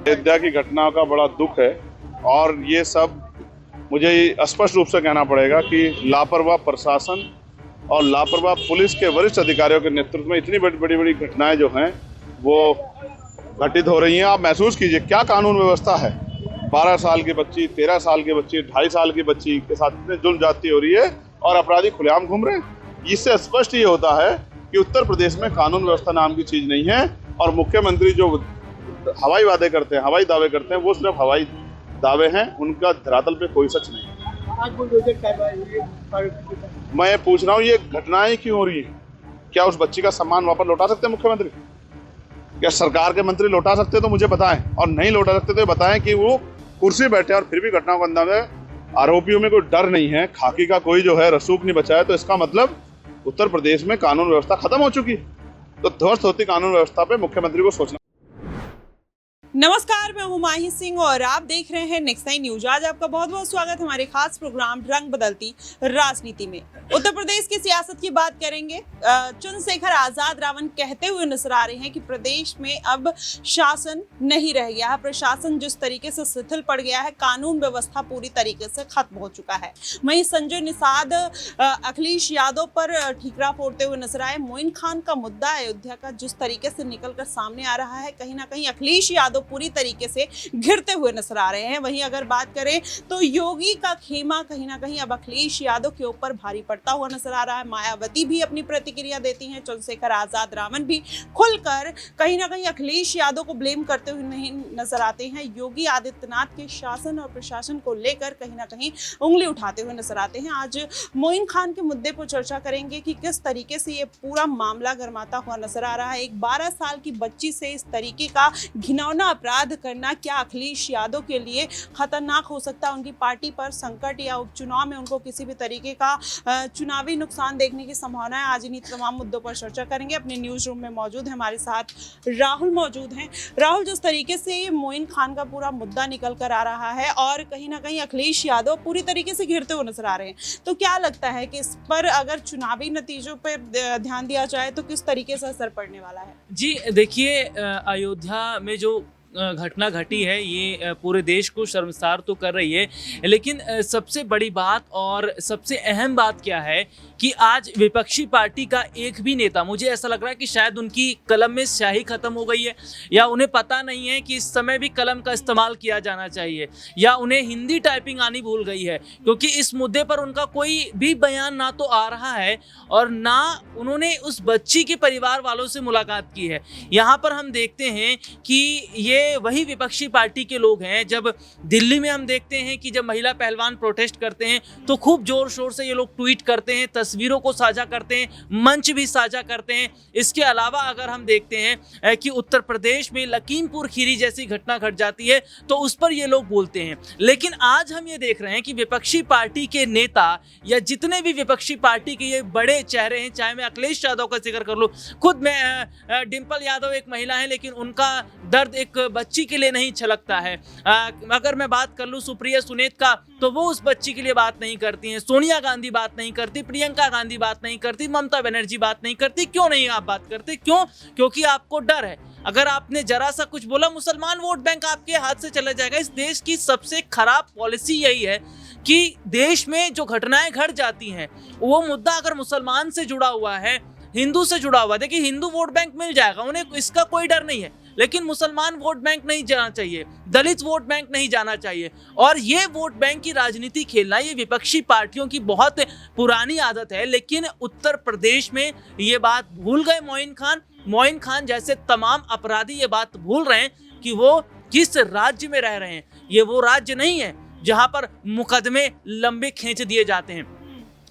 अयोध्या की घटना का बड़ा दुख है और ये सब मुझे स्पष्ट रूप से कहना पड़ेगा कि लापरवाह प्रशासन और लापरवाह पुलिस के वरिष्ठ अधिकारियों के नेतृत्व में इतनी बड़ी बड़ी घटनाएं जो हैं वो घटित हो रही हैं। आप महसूस कीजिए क्या कानून व्यवस्था है। 12 साल की बच्ची, 13 साल की बच्ची, 2.5 साल की बच्ची के साथ इतने जुल्म जाती हो रही है और अपराधी खुलेआम घूम रहे हैं। इससे स्पष्ट ये होता है कि उत्तर प्रदेश में कानून व्यवस्था नाम की चीज नहीं है और मुख्यमंत्री जो हवाई वादे करते हैं, हवाई दावे करते हैं, वो सिर्फ हवाई दावे हैं, उनका धरातल पे कोई सच नहीं। मैं पूछ रहा हूँ ये घटनाएं क्यों हो रही है? क्या उस बच्ची का सम्मान वापस लौटा सकते हैं मुख्यमंत्री? क्या सरकार के मंत्री लौटा सकते तो मुझे बताएं, और नहीं लौटा सकते तो बताएं कि वो कुर्सी बैठे और फिर भी घटनाओं को अंजाम है। आरोपियों में कोई डर नहीं है, खाकी का कोई जो है रसूख नहीं बचा है, तो इसका मतलब उत्तर प्रदेश में कानून व्यवस्था खत्म हो चुकी है। तो ध्वस्त होती कानून व्यवस्था पे मुख्यमंत्री को सोचना। नमस्कार, मैं हूं माही सिंह और आप देख रहे हैं नेक्स्ट 9 न्यूज। आज आपका बहुत बहुत स्वागत हमारे खास प्रोग्राम रंग बदलती राजनीति में। उत्तर प्रदेश की सियासत की बात करेंगे। चंद्रशेखर आजाद रावण कहते हुए नजर आ रहे हैं कि प्रदेश में अब शासन नहीं रह गया है। प्रशासन जिस तरीके से शिथिल पड़ गया है, कानून व्यवस्था पूरी तरीके से खत्म हो चुका है। वहीं संजय निषाद अखिलेश यादव पर ठीकरा फोड़ते हुए नजर आए। मोइन खान का मुद्दा अयोध्या का जिस तरीके से निकलकर सामने आ रहा है, कहीं ना कहीं अखिलेश यादव पूरी तरीके से घिरते हुए नजर आ रहे हैं। वहीं अगर बात करें तो योगी का खेमा कहीं ना कहीं अब अखिलेश यादव के ऊपर भारी पड़ता हुआ नजर आ रहा है। मायावती भी अपनी प्रतिक्रिया देती हैं। चंद्रशेखर आजाद रावण भी खुलकर कहीं ना कहीं अखिलेश यादव को ब्लेम करते हुए नहीं नजर आते हैं। योगी आदित्यनाथ के शासन और प्रशासन को लेकर कहीं ना कहीं उंगली उठाते हुए नजर आते हैं। आज मोइन खान के मुद्दे पर चर्चा करेंगे कि किस तरीके से ये पूरा मामला गर्माता हुआ नजर आ रहा है। एक 12 साल की बच्ची से इस तरीके का घिनौना अपराध करना क्या अखिलेश यादव के लिए खतरनाक हो सकता है? उनकी पार्टी पर संकट या उपचुनाव में उनको किसी भी तरीके का चुनावी नुकसान देखने की संभावना है। आज इन्हीं तमाम मुद्दों पर चर्चा करेंगे। अपने न्यूज रूम में मौजूद है हमारे साथ राहुल मौजूद हैं। राहुल, जिस तरीके से मोइन खान का पूरा मुद्दा निकल कर आ रहा है और कहीं ना कहीं अखिलेश यादव पूरी तरीके से घिरते हुए नजर आ रहे हैं, तो क्या लगता है कि इस पर अगर चुनावी नतीजों पर ध्यान दिया जाए तो किस तरीके से असर पड़ने वाला है? जी देखिए, अयोध्या में जो घटना घटी है ये पूरे देश को शर्मसार तो कर रही है, लेकिन सबसे बड़ी बात और सबसे अहम बात क्या है कि आज विपक्षी पार्टी का एक भी नेता, मुझे ऐसा लग रहा है कि शायद उनकी कलम में स्याही खत्म हो गई है, या उन्हें पता नहीं है कि इस समय भी कलम का इस्तेमाल किया जाना चाहिए, या उन्हें हिंदी टाइपिंग आनी भूल गई है, क्योंकि इस मुद्दे पर उनका कोई भी बयान ना तो आ रहा है और ना उन्होंने उस बच्ची के परिवार वालों से मुलाकात की है। यहाँ पर हम देखते हैं कि ये वही विपक्षी पार्टी के लोग हैं। जब दिल्ली में हम देखते हैं कि जब महिला पहलवान प्रोटेस्ट करते हैं तो खूब जोर शोर से ये लोग ट्वीट करते हैं, तस्वीरों को साझा करते हैं, मंच भी साझा करते हैं। इसके अलावा अगर हम देखते हैं कि उत्तर प्रदेश में लखीमपुर खीरी जैसी घटना घट जाती है तो उस पर ये लोग बोलते हैं। लेकिन आज हम ये देख रहे हैं कि विपक्षी पार्टी के नेता या जितने भी विपक्षी पार्टी के ये बड़े चेहरे हैं, चाहे मैं अखिलेश यादव का जिक्र कर लूँ, खुद मैं डिंपल यादव एक महिला है लेकिन उनका दर्द एक बच्ची के लिए नहीं छलकता है। अगर मैं बात कर लूं सुप्रिया सुनेत का, तो वो उस बच्ची के लिए बात नहीं करती हैं। सोनिया गांधी बात नहीं करती, प्रियंका गांधी बात नहीं करती, ममता बनर्जी बात नहीं करती। क्यों नहीं आप बात करते? क्यों? क्योंकि आपको डर है। अगर आपने जरा सा कुछ बोला, मुसलमान वोट बैंक आपके हाथ से चला जाएगा। इस देश की सबसे खराब पॉलिसी यही है कि देश में जो घटनाएं घट जाती हैं वो मुद्दा अगर मुसलमान से जुड़ा हुआ है, हिंदू से जुड़ा हुआ है, देखिए हिंदू वोट बैंक मिल जाएगा, उन्हें इसका कोई डर नहीं है, लेकिन मुसलमान वोट बैंक नहीं जाना चाहिए, दलित वोट बैंक नहीं जाना चाहिए। और ये वोट बैंक की राजनीति खेलना ये विपक्षी पार्टियों की बहुत पुरानी आदत है। लेकिन उत्तर प्रदेश में ये बात भूल गए मोइन खान जैसे तमाम अपराधी ये बात भूल रहे हैं कि वो किस राज्य में रह रहे हैं। ये वो राज्य नहीं है जहां पर मुकदमे लंबे खींच दिए जाते हैं।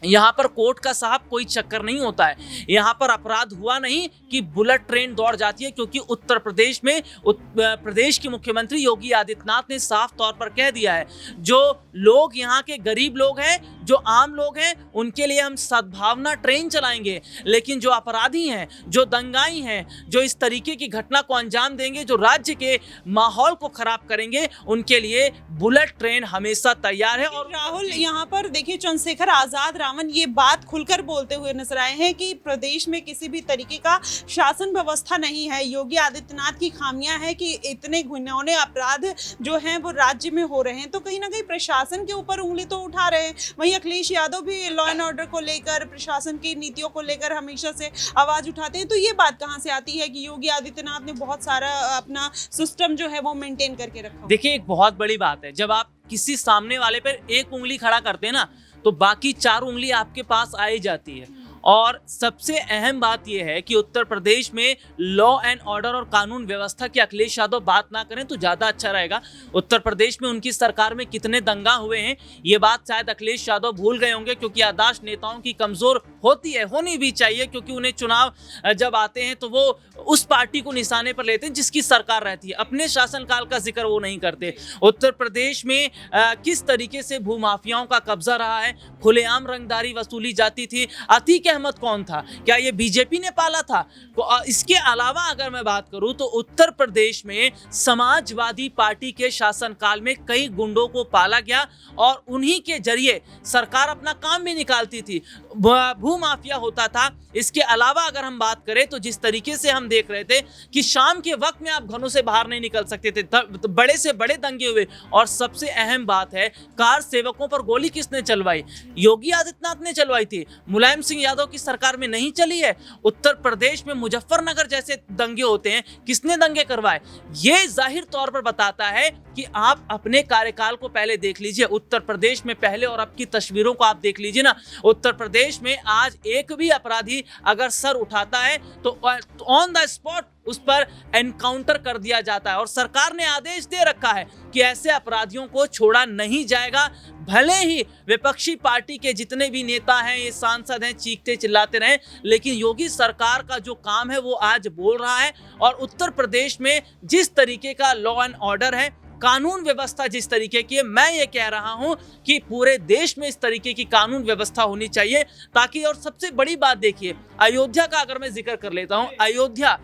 यहाँ पर कोर्ट का साहब कोई चक्कर नहीं होता है। यहाँ पर अपराध हुआ नहीं कि बुलेट ट्रेन दौड़ जाती है, क्योंकि उत्तर प्रदेश में प्रदेश के मुख्यमंत्री योगी आदित्यनाथ ने साफ तौर पर कह दिया है, जो लोग यहाँ के गरीब लोग हैं, जो आम लोग हैं, उनके लिए हम सद्भावना ट्रेन चलाएंगे, लेकिन जो अपराधी हैं, जो दंगाई हैं, जो इस तरीके की घटना को अंजाम देंगे, जो राज्य के माहौल को खराब करेंगे, उनके लिए बुलेट ट्रेन हमेशा तैयार है। और राहुल, यहाँ पर देखिए चंद्रशेखर आजाद रावण ये बात खुलकर बोलते हुए नजर आए हैं कि प्रदेश में किसी भी तरीके का शासन व्यवस्था नहीं है। योगी आदित्यनाथ की खामियां हैं कि इतने घिनौने अपराध जो हैं वो राज्य में हो रहे हैं, तो कहीं ना कहीं प्रशासन के ऊपर उंगली तो उठा रहे हैं। वहीं अखिलेश यादव भी लॉ एंड ऑर्डर को लेकर, प्रशासन की नीतियों को लेकर हमेशा से आवाज उठाते हैं। तो ये बात कहाँ से आती है कि योगी आदित्यनाथ ने बहुत सारा अपना सिस्टम जो है वो मेंटेन करके रखा? देखिए, एक बहुत बड़ी बात है, जब आप किसी सामने वाले पर एक उंगली खड़ा करते हैं ना, तो बाकी 4 उंगली आपके पास आ ही जाती है। और सबसे अहम बात यह है कि उत्तर प्रदेश में लॉ एंड ऑर्डर और कानून व्यवस्था की अखिलेश यादव बात ना करें तो ज़्यादा अच्छा रहेगा। उत्तर प्रदेश में उनकी सरकार में कितने दंगा हुए हैं, ये बात शायद अखिलेश यादव भूल गए होंगे, क्योंकि याददाश्त नेताओं की कमज़ोर होती है, होनी भी चाहिए, क्योंकि उन्हें चुनाव जब आते हैं तो वो उस पार्टी को निशाने पर लेते हैं जिसकी सरकार रहती है। अपने शासनकाल का जिक्र वो नहीं करते। उत्तर प्रदेश में किस तरीके से भूमाफियाओं का कब्जा रहा है, खुलेआम रंगदारी वसूली जाती थी। अतीक अहमद कौन था? क्या ये बीजेपी ने पाला था? तो इसके अलावा अगर मैं बात करूं तो उत्तर प्रदेश में समाजवादी पार्टी के शासनकाल में कई गुंडों को पाला गया और उन्हीं के जरिए सरकार अपना काम भी निकालती थी, भूमाफिया होता था। इसके अलावा अगर हम बात करें तो जिस तरीके से हम देख रहे थे कि शाम के वक्त में आप घरों से बाहर नहीं निकल सकते थे, बड़े से बड़े दंगे हुए। और सबसे अहम बात है, कार सेवकों पर गोली किसने चलवाई? योगी आदित्यनाथ ने चलवाई थी, मुलायम सिंह यादव की सरकार में नहीं चली है। उत्तर प्रदेश में मुजफ्फरनगर जैसे दंगे होते हैं, किसने दंगे करवाए? ये जाहिर तौर पर बताता है कि आप अपने कार्यकाल को पहले देख लीजिए। उत्तर प्रदेश में पहले और अब की तस्वीरों को आप देख लीजिए ना। उत्तर प्रदेश में आज एक भी अपराधी अगर सर उठाता है तो ऑन द स्पॉट उस पर एनकाउंटर कर दिया जाता है। और सरकार ने आदेश दे रखा है कि ऐसे अपराधियों को छोड़ा नहीं जाएगा, भले ही विपक्षी पार्टी के जितने भी नेता हैं, ये सांसद हैं, चीखते चिल्लाते रहें, लेकिन योगी सरकार का जो काम है वो आज बोल रहा है। और उत्तर प्रदेश में जिस तरीके का लॉ एंड ऑर्डर है, कानून व्यवस्था जिस तरीके की है, मैं ये कह रहा हूं कि पूरे देश में इस तरीके की कानून व्यवस्था होनी चाहिए, ताकि। और सबसे बड़ी बात देखिए, अयोध्या का अगर मैं जिक्र कर लेता हूं, अयोध्या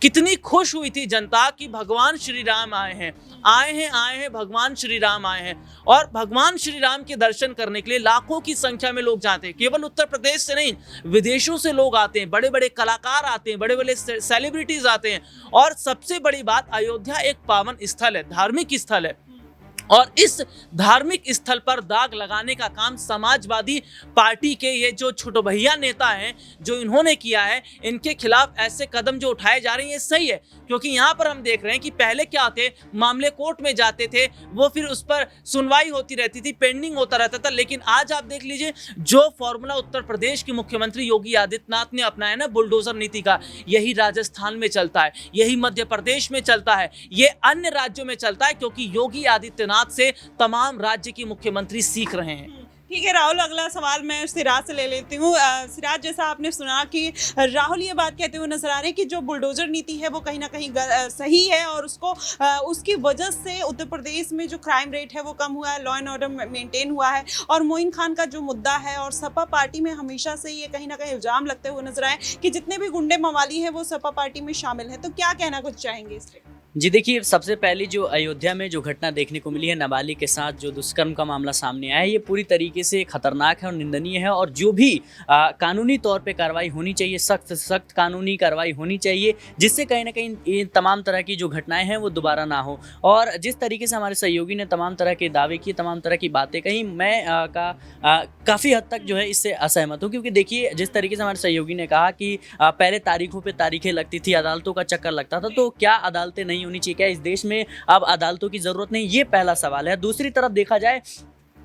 कितनी खुश हुई थी जनता कि भगवान श्री राम आए हैं, भगवान श्री राम आए हैं। और भगवान श्री राम के दर्शन करने के लिए लाखों की संख्या में लोग जाते हैं। केवल उत्तर प्रदेश से नहीं, विदेशों से लोग आते हैं, बड़े बड़े कलाकार आते हैं, बड़े बड़े सेलिब्रिटीज आते हैं। और सबसे बड़ी बात, अयोध्या एक पावन स्थल है, धार्मिक स्थल है। और इस धार्मिक स्थल पर दाग लगाने का काम समाजवादी पार्टी के ये जो छोटे भैया नेता हैं, जो इन्होंने किया है, इनके खिलाफ ऐसे कदम जो उठाए जा रहे हैं, ये सही है। क्योंकि यहाँ पर हम देख रहे हैं कि पहले क्या थे, मामले कोर्ट में जाते थे, वो फिर उस पर सुनवाई होती रहती थी, पेंडिंग होता रहता था। लेकिन आज आप देख लीजिए, जो फॉर्मूला उत्तर प्रदेश के मुख्यमंत्री योगी आदित्यनाथ ने अपनाया ना, बुलडोजर नीति का, यही राजस्थान में चलता है, यही मध्य प्रदेश में चलता है, ये अन्य राज्यों में चलता है, क्योंकि योगी आदित्यनाथ से तमाम राज्य के मुख्यमंत्री सीख रहे हैं। ठीक है राहुल, अगला सवाल मैं सिराज से ले लेती हूँ। सिराज, जैसा आपने सुना कि राहुल ये बात कहते हुए नजर आ रहे हैं कि जो बुलडोजर नीति है वो कहीं ना कहीं सही है, और उसकी वजह से उत्तर प्रदेश में जो क्राइम रेट है वो कम हुआ है, लॉ एंड ऑर्डर मेंटेन हुआ है। और मोइन खान का जो मुद्दा है, और सपा पार्टी में हमेशा से ये कहीं ना कहीं इल्जाम लगते हुए नजर आए कि जितने भी गुंडे मवाली हैं वो सपा पार्टी में शामिल है। तो क्या कहना कुछ चाहेंगे इस पर? जी देखिए, सबसे पहली जो अयोध्या में जो घटना देखने को मिली है, नाबालिग के साथ जो दुष्कर्म का मामला सामने आया है, ये पूरी तरीके से खतरनाक है और निंदनीय है। और जो भी कानूनी तौर पे कार्रवाई होनी चाहिए, सख्त से सख्त कानूनी कार्रवाई होनी चाहिए, जिससे कहीं ना कहीं ये तमाम तरह की जो घटनाएं हैं वो दोबारा ना हो। और जिस तरीके से हमारे सहयोगी ने तमाम तरह के दावे किए, तमाम तरह की बातें कही, मैं काफ़ी हद तक जो है इससे असहमत हूँ। क्योंकि देखिए, जिस तरीके से हमारे सहयोगी ने कहा कि पहले तारीखों पर तारीखें लगती थी, अदालतों का चक्कर लगता था, तो क्या अदालतें नहीं होनी चाहिए? क्या इस देश में अब अदालतों की जरूरत नहीं? ये पहला सवाल है। दूसरी तरफ देखा जाए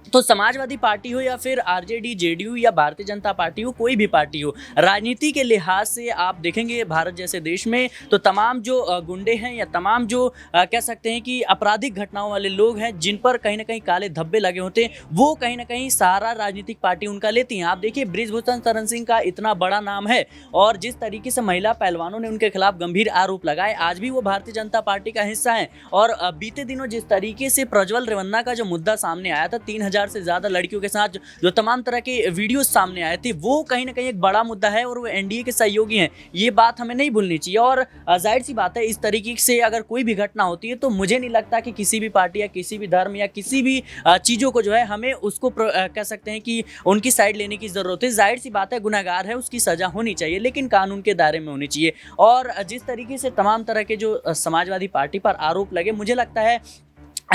तो समाजवादी पार्टी हो या फिर आरजेडी, जेडीयू या भारतीय जनता पार्टी हो, कोई भी पार्टी हो, राजनीति के लिहाज से आप देखेंगे भारत जैसे देश में तो तमाम जो गुंडे हैं या तमाम जो कह सकते हैं कि आपराधिक घटनाओं वाले लोग हैं, जिन पर कहीं ना कहीं काले धब्बे लगे होते हैं, वो कहीं ना कहीं सहारा राजनीतिक पार्टी उनका लेती हैं। आप देखिए, बृजभूषण शरण सिंह का इतना बड़ा नाम है, और जिस तरीके से महिला पहलवानों ने उनके खिलाफ गंभीर आरोप लगाए, आज भी वो भारतीय जनता पार्टी का हिस्सा है। और बीते दिनों जिस तरीके से प्रज्वल रेवन्ना का जो मुद्दा सामने आया था, 3000 1000 से ज़्यादा लड़कियों के साथ जो तमाम तरह के वीडियो सामने आए थे, वो कहीं ना कहीं एक बड़ा मुद्दा है और वो एनडीए के सहयोगी हैं, ये बात हमें नहीं भूलनी चाहिए। और जाहिर सी बात है, इस तरीके से अगर कोई भी घटना होती है तो मुझे नहीं लगता कि किसी भी पार्टी या किसी भी धर्म या किसी भी चीज़ों को जो है हमें उसको कह सकते हैं कि उनकी साइड लेने की ज़रूरत है। जाहिर सी बात है, गुनहगार है, उसकी सज़ा होनी चाहिए, लेकिन कानून के दायरे में होनी चाहिए। और जिस तरीके से तमाम तरह के जो समाजवादी पार्टी पर आरोप लगे, मुझे लगता है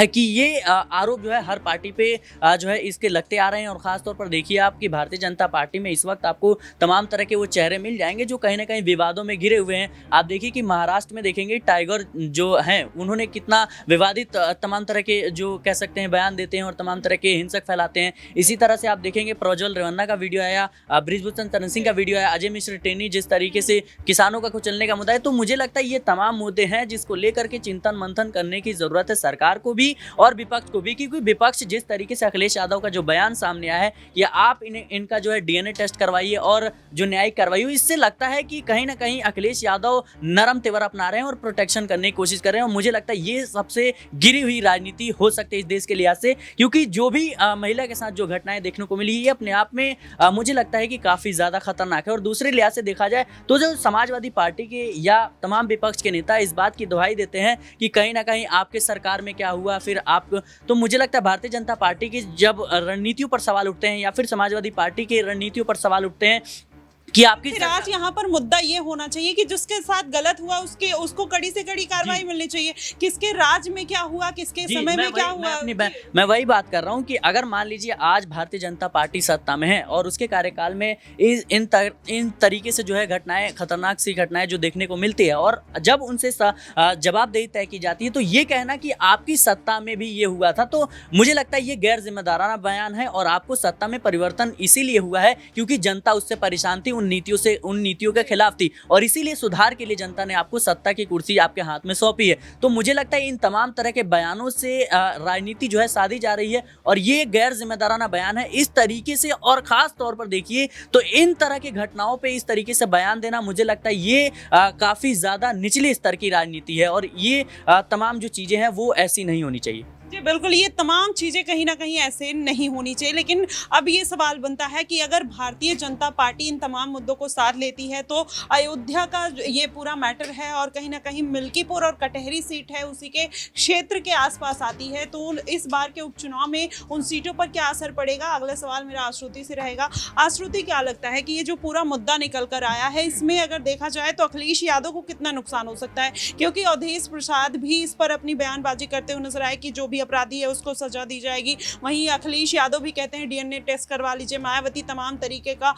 कि ये आरोप जो है हर पार्टी पे जो है इसके लगते आ रहे हैं। और ख़ास तौर पर देखिए आप कि भारतीय जनता पार्टी में इस वक्त आपको तमाम तरह के वो चेहरे मिल जाएंगे जो कहीं ना कहीं विवादों में घिरे हुए हैं। आप देखिए कि महाराष्ट्र में देखेंगे टाइगर जो हैं उन्होंने कितना विवादित तमाम तरह के जो कह सकते हैं बयान देते हैं और तमाम तरह के हिंसक फैलाते हैं। इसी तरह से आप देखेंगे प्रज्वल रेवन्ना का वीडियो आया, बृजभूषण शरण सिंह का वीडियो आया, अजय मिश्र टेनी जिस तरीके से किसानों का कुचलने का मुद्दा है। तो मुझे लगता है ये तमाम मुद्दे हैं जिसको लेकर के चिंतन मंथन करने की ज़रूरत है सरकार को भी और विपक्ष को भी, क्योंकि विपक्ष जिस तरीके से अखिलेश यादव का जो बयान सामने आया है कि आप इनका जो है डीएनए टेस्ट करवाइए और जो न्यायिक कार्रवाई हो, इससे लगता है कि कहीं ना कहीं अखिलेश यादव नरम तेवर अपना रहे हैं और प्रोटेक्शन करने की कोशिश कर रहे हैं। और मुझे लगता है ये सबसे गिरी हुई राजनीति हो सकती है इस देश के लिहाज से, क्योंकि जो भी महिला के साथ जो घटनाएं देखने को मिली ये अपने आप में मुझे लगता है कि काफ़ी ज़्यादा खतरनाक है। और दूसरे लिहाज से देखा जाए तो जो समाजवादी पार्टी के या तमाम विपक्ष के नेता इस बात की दुहाई देते हैं कि कहीं ना कहीं आपके सरकार में क्या हुआ, फिर आप, तो मुझे लगता है भारतीय जनता पार्टी की जब रणनीतियों पर सवाल उठते हैं या फिर समाजवादी पार्टी की रणनीतियों पर सवाल उठते हैं कि आपकी फिर आज यहाँ पर मुद्दा ये होना चाहिए कि जिसके साथ गलत हुआ उसको कड़ी से कड़ी कार्रवाई मिलनी चाहिए। किसके राज में क्या हुआ, किसके समय में क्या हुआ, मैं वही बात कर रहा हूँ कि अगर मान लीजिए आज भारतीय जनता पार्टी सत्ता में है और उसके कार्यकाल में इन तरीके से जो है घटनाएं, खतरनाक सी घटनाएं जो देखने को मिलती है और जब उनसे जवाबदेही तय की जाती है, तो ये कहना कि आपकी सत्ता में भी ये हुआ था, तो मुझे लगता है ये गैर जिम्मेदाराना बयान है। और आपको सत्ता में परिवर्तन इसीलिए हुआ है क्योंकि जनता उससे परेशान थी, उन नीतियों के खिलाफ थी और इसीलिए सुधार के लिए जनता ने आपको सत्ता की कुर्सी आपके हाथ में सौंपी है। तो मुझे लगता है इन तमाम तरह के बयानों से राजनीति जो है साधी जा रही है और ये गैर जिम्मेदाराना बयान है इस तरीके से। और खास तौर पर देखिए तो इन तरह की घटनाओं पे इस तरीके से बयान देना, मुझे लगता है ये काफी ज्यादा निचले स्तर की राजनीति है और ये तमाम जो चीजें हैं वो ऐसी नहीं होनी चाहिए। जी बिल्कुल, ये तमाम चीज़ें कहीं ना कहीं ऐसे नहीं होनी चाहिए। लेकिन अब ये सवाल बनता है कि अगर भारतीय जनता पार्टी इन तमाम मुद्दों को साथ लेती है तो अयोध्या का ये पूरा मैटर है और कहीं ना कहीं मिल्कीपुर और कटहरी सीट है उसी के क्षेत्र के आसपास आती है, तो इस बार के उपचुनाव में उन सीटों पर क्या असर पड़ेगा। अगला सवाल मेरा आश्रुति से रहेगा। आश्रुति, क्या लगता है कि ये जो पूरा मुद्दा निकल कर आया है इसमें अगर देखा जाए तो अखिलेश यादव को कितना नुकसान हो सकता है, क्योंकि अवधेश प्रसाद भी इस पर अपनी बयानबाजी करते हुए नजर आए कि जो भी अपराधी है उसको सजा दी जाएगी। वहीं अखिलेश यादव भी कहते हैं डीएनए टेस्ट करवा लीजिए। मायावती तमाम तरीके का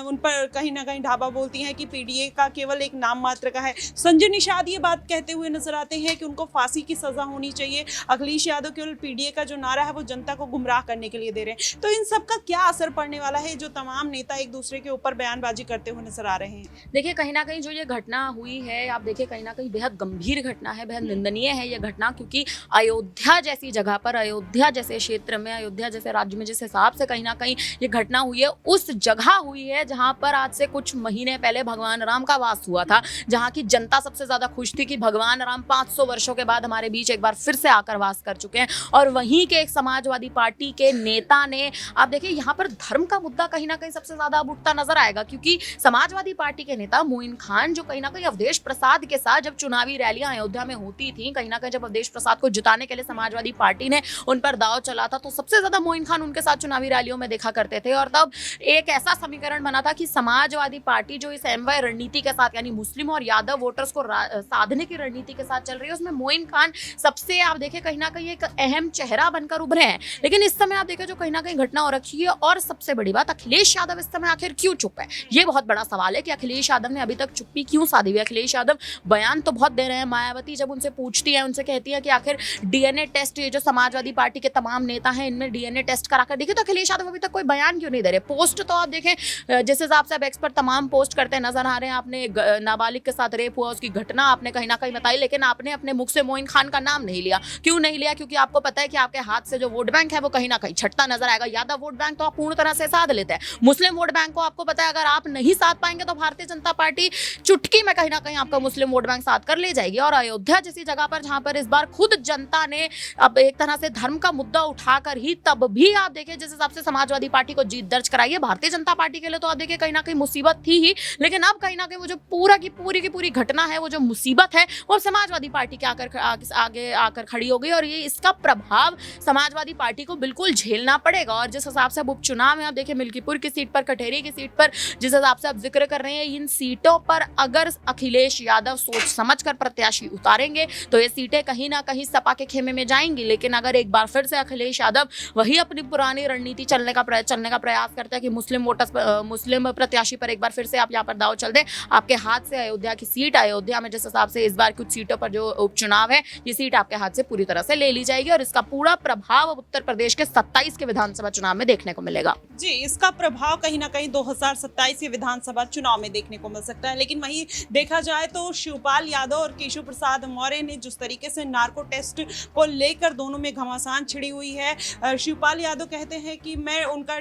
उन पर कहीं ना कहीं ढाबा बोलती हैं कि पीडीए का केवल एक नाम मात्र का है। संजय निषाद ये बात कहते हुए नजर आते हैं कि उनको फांसी की सजा होनी चाहिए। अखिलेश यादव केवल पीडीए का जो नारा है वो जनता को गुमराह करने के लिए दे रहे हैं। तो इन सब का क्या असर पड़ने वाला है जो तमाम नेता एक दूसरे के ऊपर बयानबाजी करते हुए नजर आ रहे हैं? देखिए, कहीं ना कहीं जो ये घटना हुई है, आप देखिए कहीं ना कहीं बेहद गंभीर घटना है, बेहद निंदनीय है ये घटना, क्योंकि अयोध्या जैसी जगह पर, अयोध्या जैसे क्षेत्र में, अयोध्या जैसे राज्य में जिस हिसाब से कहीं ना कहीं ये घटना हुई है उस जगह हुई है जहां पर आज से कुछ महीने पहले भगवान राम का वास हुआ था, जहां की जनता सबसे ज्यादा खुश थी कि भगवान राम 500 वर्षों के बाद हमारे बीच एक बार फिर से आकर वास कर चुके हैं। और वहीं के एक समाजवादी पार्टी के नेता ने, आप देखिए यहाँ पर धर्म का मुद्दा कहीं ना कहीं सबसे ज्यादा अब उठता नजर आएगा, क्योंकि समाजवादी पार्टी के नेता मोइन खान जो कहीं ना कहीं अवधेश प्रसाद के साथ जब चुनावी रैलियां अयोध्या में होती थी, कहीं ना कहीं जब अवधेश प्रसाद को जिताने के लिए समाजवादी पार्टी ने उन पर दाव चला था, तो सबसे ज्यादा मोइन खान उनके साथ चुनावी रैलियों में देखा करते थे। और तब एक ऐसा समीकरण बना था कि समाजवादी पार्टी जो इस एमवाय रणनीति के साथ, यानी मुस्लिम और यादव वोटर्स को साधने की रणनीति के साथ चल रही है, उसमें मोइन खान सबसे, आप देखें कहीं ना कहीं एक अहम चेहरा बनकर उभरे हैं। लेकिन इस समय आप देखें जो कहीं ना कहीं घटना हो रखी है, और सबसे बड़ी बात, अखिलेश यादव इस समय आखिर क्यों चुप है, ये बहुत बड़ा सवाल है कि अखिलेश यादव ने अभी तक चुप्पी क्यों साधी हुई। अखिलेश यादव बयान तो बहुत दे रहे हैं, मायावती जब उनसे पूछती है, उनसे कहती है कि आखिर डीएनए टेस्ट, ये जो समाजवादी पार्टी के तमाम नेता हैं इनमें डीएनए टेस्ट कराकर देखिए, तो अखिलेश यादव अभी तक कोई बयान क्यों नहीं दे रहे। पोस्ट तो आप देखें जिस हिसाब से अब एक्सपर्ट तमाम पोस्ट करते नजर आ रहे हैं, आपने नाबालिग के साथ रेप हुआ उसकी घटना आपने कहीं ना कहीं बताई, लेकिन आपने अपने मुख से मोइन खान का नाम नहीं लिया। क्यों नहीं लिया? क्योंकि आपको पता है कि आपके हाथ से जो वोट बैंक है वो कहीं ना कहीं छटता नजर आएगा। यादव वोट बैंक तो आप पूर्ण तरह से साध लेते हैं, मुस्लिम वोट बैंक को आपको पता है अगर आप नहीं साध पाएंगे तो भारतीय जनता पार्टी चुटकी में कहीं ना कहीं आपका मुस्लिम वोट बैंक साध कर ले जाएगी। और अयोध्या जैसी जगह पर जहां पर इस बार खुद जनता ने अब एक तरह से धर्म का मुद्दा उठाकर ही तब भी आप देखिए जिस हिसाब से समाजवादी पार्टी को जीत दर्ज कराई है, भारतीय जनता पार्टी के लिए तो आप देखिए कहीं ना कहीं मुसीबत थी ही, लेकिन अब कहीं ना कहीं वो जो की पूरी घटना है, वो जो मुसीबत है, वो समाजवादी पार्टी के आगे आकर खड़ी हो गई और ये इसका प्रभाव समाजवादी पार्टी को बिल्कुल झेलना पड़ेगा। और जिस हिसाब से अब उपचुनाव है, आप देखिए मिल्कीपुर की सीट पर, कटेरी की सीट पर जिस हिसाब से आप जिक्र कर रहे हैं, इन सीटों पर अगर अखिलेश यादव सोच समझकर प्रत्याशी उतारेंगे तो ये सीटें कहीं ना कहीं सपा के खेमे में जाएंगी। लेकिन अगर एक बार फिर से अखिलेश यादव वही अपनी पुरानी रणनीति चलने का प्रयास करते हैं कि मुस्लिम प्रत्याशी पर एक बार फिर से आप यहाँ पर दाव चल दें, आपके हाथ से अयोध्या की सीट, अयोध्या में जिस हिसाब से इस बार कुछ सीटों पर जो उपचुनाव है, ये सीट आपके हाथ से पूरी तरह से ले ली जाएगी और इसका पूरा प्रभाव अब उत्तर प्रदेश के 27 के विधानसभा चुनाव में देखने को मिलेगा। जी, इसका प्रभाव कहीं ना कहीं 2027 के विधानसभा चुनाव में देखने को मिल सकता है। लेकिन वहीं देखा जाए तो शिवपाल यादव और केशव प्रसाद मौर्य ने जिस तरीके से नार्को टेस्ट को लेकर दोनों में घमासान छिड़ी हुई है, शिवपाल यादव कहते हैं कि मैं उनका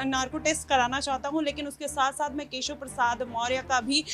नार्को टेस्ट कराना चाहता हूं, लेकिन उसके साथ साथ मैं केशव प्रसाद मौर्य का भी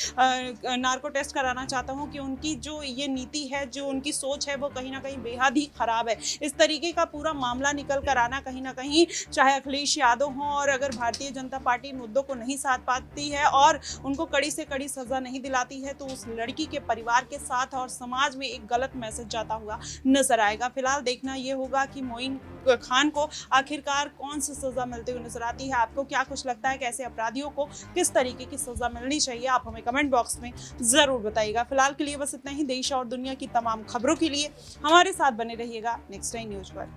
नार्को टेस्ट कराना चाहता हूं कि उनकी जो ये नीति है, जो उनकी सोच है, वो कहीं ना कहीं बेहद ही खराब है। इस तरीके का पूरा मामला निकल कर आना कहीं ना कहीं, चाहे अखिलेश यादव हों और अगर भारतीय जनता पार्टी इन मुद्दों को नहीं साथ पाती है और उनको कड़ी से कड़ी सजा नहीं दिलाती है, तो उस लड़की के परिवार के साथ और समाज में एक गलत मैसेज जाता हुआ नजर आएगा। फिलहाल देखना ये होगा कि मोइन खान को आखिरकार कौन सी सजा मिलती हुई नजर आती है। आपको क्या कुछ लगता है कि ऐसे अपराधियों को किस तरीके की सजा मिलनी चाहिए? आप हमें कमेंट बॉक्स में जरूर बताइएगा। फिलहाल के लिए बस इतना ही। देश और दुनिया की तमाम खबरों के लिए हमारे साथ बने रहिएगा नेक्स्ट टाइम न्यूज पर।